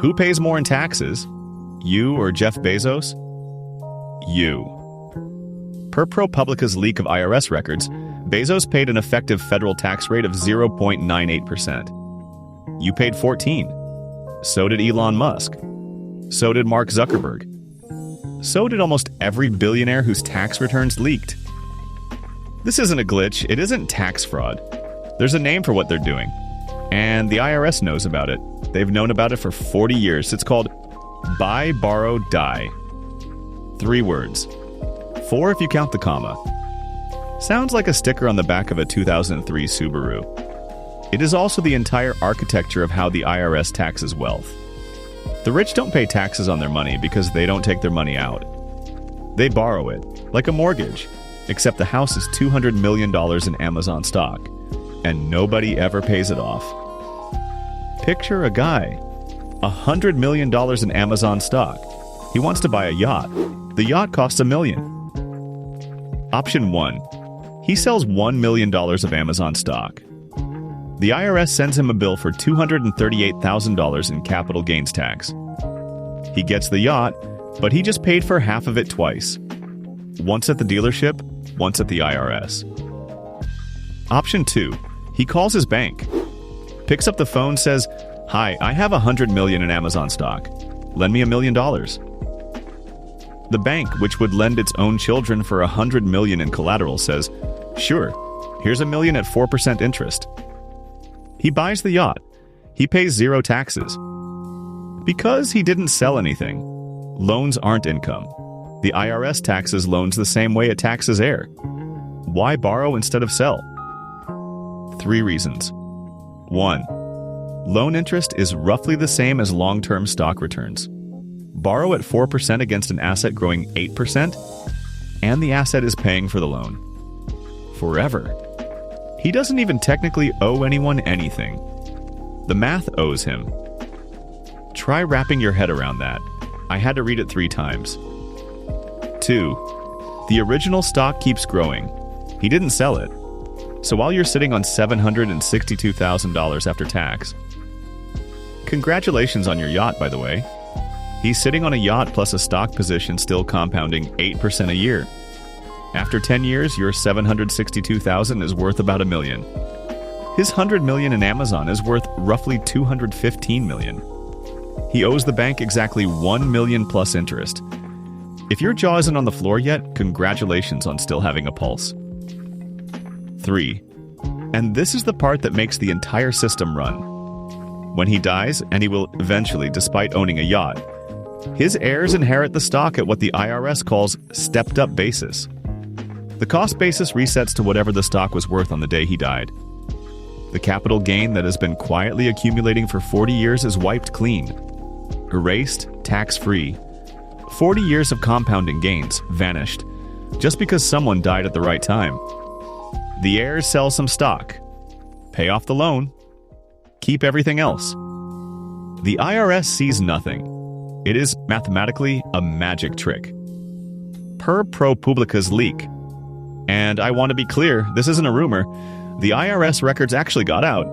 Who pays more in taxes? You or Jeff Bezos? You. Per ProPublica's leak of IRS records, Bezos paid an effective federal tax rate of 0.98%. You paid 14%. So did Elon Musk. So did Mark Zuckerberg. So did almost every billionaire whose tax returns leaked. This isn't a glitch. It isn't tax fraud. There's a name for what they're doing. And the IRS knows about it. They've known about it for 40 years. It's called buy, borrow, die. 3 words. 4 if you count the comma. Sounds like a sticker on the back of a 2003 Subaru. It is also the entire architecture of how the IRS taxes wealth. The rich don't pay taxes on their money because they don't take their money out. They borrow it, like a mortgage, except the house is $200 million in Amazon stock, and nobody ever pays it off. Picture a guy, $100 million in Amazon stock. He wants to buy a yacht. The yacht costs $1 million. Option 1. He sells $1 million of Amazon stock. The IRS sends him a bill for $238,000 in capital gains tax. He gets the yacht, but he just paid for half of it twice. Once at the dealership, once at the IRS. Option 2. He calls his bank. Picks up the phone, says, "Hi, I have $100 million in Amazon stock. Lend me $1 million." The bank, which would lend its own children for $100 million in collateral, says, "Sure, here's $1 million at 4% interest." He buys the yacht. He pays 0 taxes. Because he didn't sell anything. Loans aren't income. The IRS taxes loans the same way it taxes air. Why borrow instead of sell? 3 reasons. 1. Loan interest is roughly the same as long-term stock returns. Borrow at 4% against an asset growing 8%, and the asset is paying for the loan. Forever. He doesn't even technically owe anyone anything. The math owes him. Try wrapping your head around that. I had to read it 3 times. 2. The original stock keeps growing. He didn't sell it. So while you're sitting on $762,000 after tax, congratulations on your yacht, by the way. He's sitting on a yacht plus a stock position still compounding 8% a year. After 10 years, your $762,000 is worth about $1 million. His $100 million in Amazon is worth roughly $215 million. He owes the bank exactly $1 million plus interest. If your jaw isn't on the floor yet, congratulations on still having a pulse. 3. And this is the part that makes the entire system run. When he dies, and he will eventually, despite owning a yacht, his heirs inherit the stock at what the IRS calls stepped-up basis. The cost basis resets to whatever the stock was worth on the day he died. The capital gain that has been quietly accumulating for 40 years is wiped clean. Erased, tax-free. 40 years of compounding gains vanished, just because someone died at the right time. The heirs sell some stock, pay off the loan, keep everything else. The IRS sees nothing. It is mathematically a magic trick. Per ProPublica's leak, and I want to be clear, this isn't a rumor, the IRS records actually got out.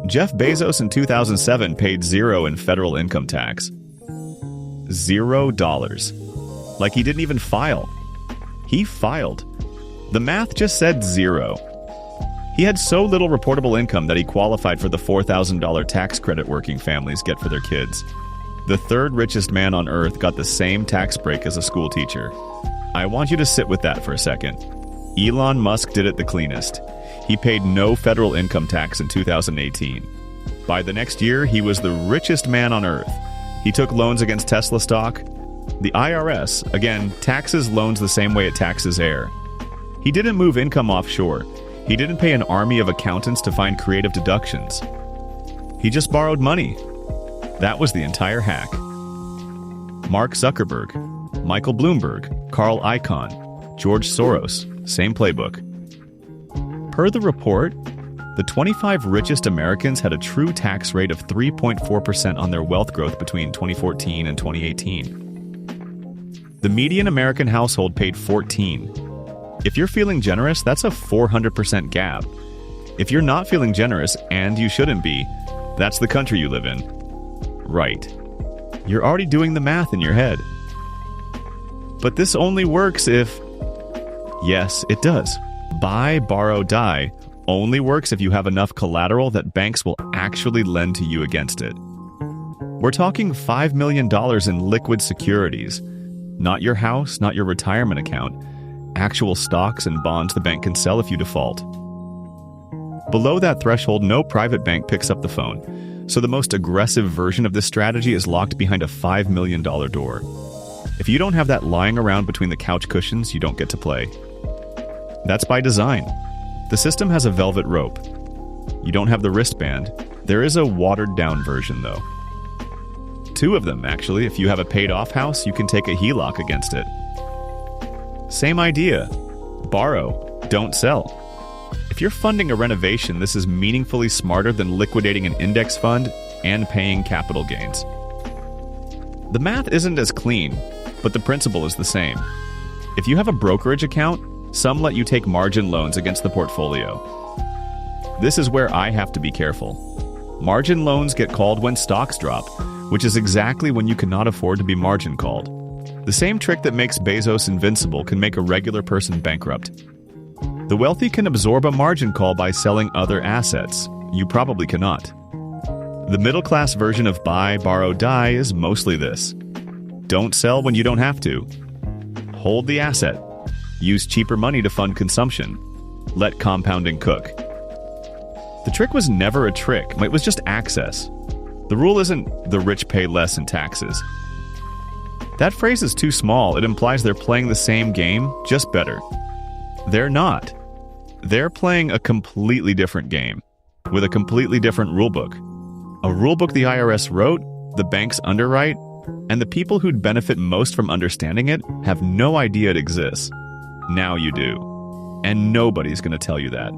Jeff Bezos in 2007 paid 0 in federal income tax. $0. Like he didn't even file. He filed. The math just said 0. He had so little reportable income that he qualified for the $4,000 tax credit working families get for their kids. The 3rd richest man on earth got the same tax break as a school teacher. I want you to sit with that for a second. Elon Musk did it the cleanest. He paid no federal income tax in 2018. By the next year, he was the richest man on earth. He took loans against Tesla stock. The IRS, again, taxes loans the same way it taxes air. He didn't move income offshore. He didn't pay an army of accountants to find creative deductions. He just borrowed money. That was the entire hack. Mark Zuckerberg, Michael Bloomberg, Carl Icahn, George Soros, same playbook. Per the report, the 25 richest Americans had a true tax rate of 3.4% on their wealth growth between 2014 and 2018. The median American household paid 14. If you're feeling generous, that's a 400% gap. If you're not feeling generous, and you shouldn't be, that's the country you live in. Right. You're already doing the math in your head. But this only works if... Yes, it does. Buy, borrow, die only works if you have enough collateral that banks will actually lend to you against it. We're talking $5 million in liquid securities. Not your house, not your retirement account. Actual stocks and bonds the bank can sell if you default. Below that threshold, no private bank picks up the phone, so the most aggressive version of this strategy is locked behind a $5 million door. If you don't have that lying around between the couch cushions, you don't get to play. That's by design. The system has a velvet rope. You don't have the wristband. There is a watered-down version, though. 2 of them, actually. If you have a paid-off house, you can take a HELOC against it. Same idea. Borrow, don't sell. If you're funding a renovation, this is meaningfully smarter than liquidating an index fund and paying capital gains. The math isn't as clean, but the principle is the same. If you have a brokerage account, some let you take margin loans against the portfolio. This is where I have to be careful. Margin loans get called when stocks drop, which is exactly when you cannot afford to be margin called. The same trick that makes Bezos invincible can make a regular person bankrupt. The wealthy can absorb a margin call by selling other assets. You probably cannot. The middle-class version of buy, borrow, die is mostly this. Don't sell when you don't have to. Hold the asset. Use cheaper money to fund consumption. Let compounding cook. The trick was never a trick, it was just access. The rule isn't the rich pay less in taxes. That phrase is too small. It implies they're playing the same game, just better. They're not. They're playing a completely different game, with a completely different rulebook. A rulebook the IRS wrote, the banks underwrite, and the people who'd benefit most from understanding it have no idea it exists. Now you do. And nobody's going to tell you that.